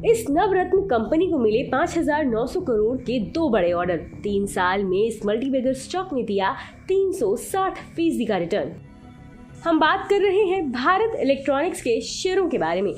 इस नवरत्न कंपनी को मिले 5,900 करोड़ के 2 बड़े ऑर्डर। 3 साल में इस मल्टीबैगर स्टॉक ने दिया 360% का रिटर्न। हम बात कर रहे हैं भारत इलेक्ट्रॉनिक्स के शेयरों के बारे में।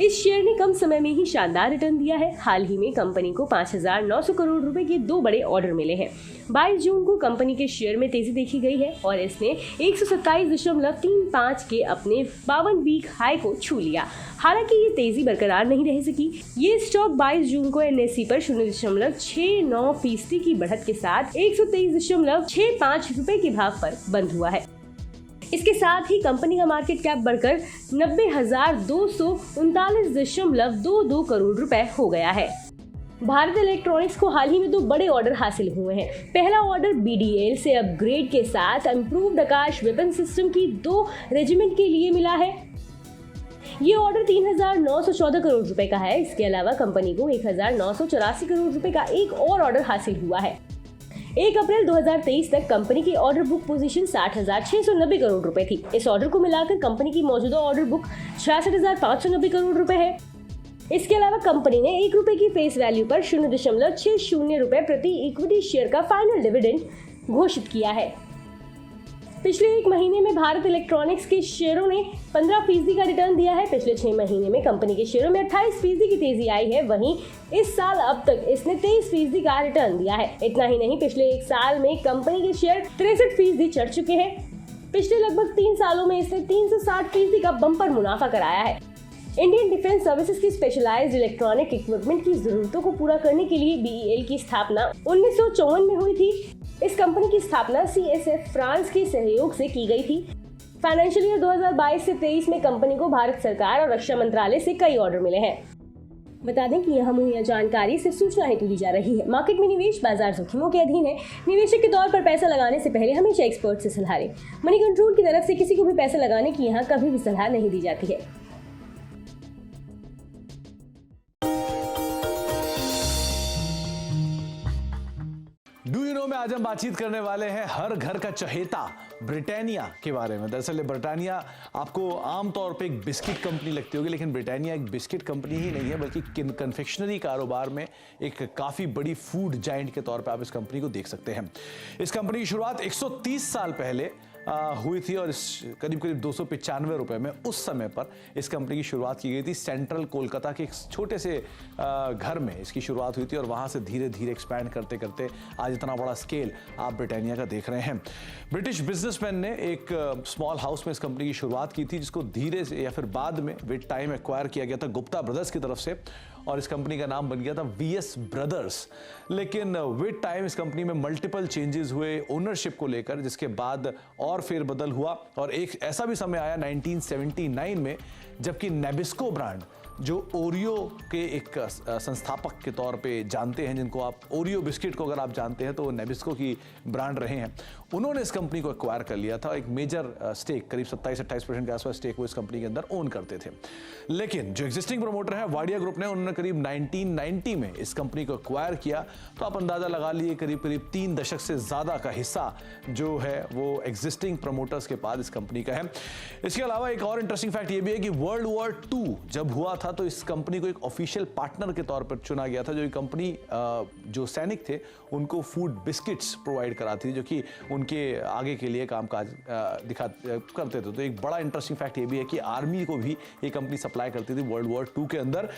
इस शेयर ने कम समय में ही शानदार रिटर्न दिया है। हाल ही में कंपनी को 5,900 करोड़ रुपए के 2 बड़े ऑर्डर मिले हैं। 22 जून को कंपनी के शेयर में तेजी देखी गई है और इसने 127.35 के अपने 52 वीक हाई को छू लिया। हालांकि ये तेजी बरकरार नहीं रह सकी। ये स्टॉक 22 जून को NSE पर 0.69% की बढ़त के साथ 123.65 रुपए के भाव पर बंद हुआ है। इसके साथ ही कंपनी का मार्केट कैप बढ़कर 90,239.22 करोड़ रुपए हो गया है। भारत इलेक्ट्रॉनिक्स को हाल ही में 2 बड़े ऑर्डर हासिल हुए हैं। पहला ऑर्डर BDL से अपग्रेड के साथ इम्प्रूव्ड आकाश वेपन सिस्टम की 2 रेजिमेंट के लिए मिला है। ये ऑर्डर 3,914 करोड़ रुपए का है। इसके अलावा कंपनी को 1,984 करोड़ रुपए का एक और ऑर्डर हासिल हुआ है। 1 अप्रैल 2023 तक कंपनी की ऑर्डर बुक पोजीशन 60,690 करोड़ रुपए थी। इस ऑर्डर को मिलाकर कंपनी की मौजूदा ऑर्डर बुक 66,590 करोड़ रुपए है। इसके अलावा कंपनी ने 1 रुपए की फेस वैल्यू पर 0.60 रुपए प्रति इक्विटी शेयर का फाइनल डिविडेंड घोषित किया है। पिछले 1 महीने में भारत इलेक्ट्रॉनिक्स के शेयरों ने 15% का रिटर्न दिया है। पिछले 6 महीने में कंपनी के शेयरों में 28% की तेजी आई है। वहीं इस साल अब तक इसने 23% का रिटर्न दिया है। इतना ही नहीं, पिछले 1 साल में कंपनी के शेयर 63% चढ़ चुके हैं। पिछले लगभग 3 सालों में इसने 360% का बम्पर मुनाफा कराया है। इंडियन डिफेंस सर्विसेज की स्पेशलाइज्ड इलेक्ट्रॉनिक इक्विपमेंट की जरूरतों को पूरा करने के लिए BEL की स्थापना 1954 में हुई थी। इस कंपनी की स्थापना CSF फ्रांस के सहयोग से की गई थी। फाइनेंशियल ईयर 2022 से 23 में कंपनी को भारत सरकार और रक्षा मंत्रालय से कई ऑर्डर मिले हैं। बता दें कि यह मुहैया जानकारी सिर्फ सूचना हेतु दी जा रही है। मार्केट में निवेश बाजार जोखिमों के अधीन है। निवेशक के तौर पर पैसा लगाने से पहले हमेशा एक्सपर्ट से सलाह लें। मनी कंट्रोल की तरफ से किसी को भी पैसा लगाने की यहाँ कभी भी सलाह नहीं दी जाती है। डू यू नो में आज हम बातचीत करने वाले हैं हर घर का चहेता ब्रिटानिया के बारे में। दरअसल ब्रिटानिया आपको आमतौर पे एक बिस्किट कंपनी लगती होगी, लेकिन ब्रिटानिया एक बिस्किट कंपनी ही नहीं है, बल्कि कन्फेक्शनरी कारोबार में एक काफ़ी बड़ी फूड जाइंट के तौर पे आप इस कंपनी को देख सकते हैं। इस कंपनी की शुरुआत 130 साल पहले हुई थी और इस करीब 295 रुपए में उस समय पर इस कंपनी की शुरुआत की गई थी। सेंट्रल कोलकाता के एक छोटे से घर में इसकी शुरुआत हुई थी और वहाँ से धीरे धीरे एक्सपैंड करते करते आज इतना बड़ा स्केल आप ब्रिटानिया का देख रहे हैं। ब्रिटिश बिजनेसमैन ने एक स्मॉल हाउस में इस कंपनी की शुरुआत की थी, जिसको धीरे से या फिर बाद में विद टाइम एक्वायर किया गया था गुप्ता ब्रदर्स की तरफ से और इस कंपनी का नाम बन गया था VS ब्रदर्स। लेकिन विद टाइम इस कंपनी में मल्टीपल चेंजेस हुए ओनरशिप को लेकर, जिसके बाद और फेरबदल हुआ और एक ऐसा भी समय आया 1979 में जबकि नेबिस्को ब्रांड, जो ओरियो के एक संस्थापक के तौर पे जानते हैं, जिनको आप ओरियो बिस्किट को अगर आप जानते हैं तो वो नेबिस्को की ब्रांड रहे हैं, उन्होंने इस कंपनी को एक्वायर कर लिया था। एक मेजर स्टेक करीब 27-28% के आसपास स्टेक वो इस कंपनी के अंदर ओन करते थे। लेकिन जो एग्जिस्टिंग प्रमोटर है वाडिया ग्रुप ने, उन्होंने करीब 1990 में इस कंपनी को एक्वायर किया। तो आप अंदाजा लगा लिए करीब 3 दशक से ज़्यादा का हिस्सा जो है वो एग्जिस्टिंग प्रमोटर्स के पास इस कंपनी का है। इसके अलावा एक और इंटरेस्टिंग फैक्ट ये भी है कि वर्ल्ड वॉर 2 जब हुआ था तो इस कंपनी को एक ऑफिशियल पार्टनर के तौर पर चुना गया था। जो ये कंपनी जो सैनिक थे उनको फूड बिस्किट्स प्रोवाइड कराती थी, जो कि उनके आगे के लिए कामकाज करते थे। तो एक बड़ा इंटरेस्टिंग फैक्ट ये भी है कि आर्मी को भी ये कंपनी सप्लाई करती थी वर्ल्ड वॉर 2 के अंदर।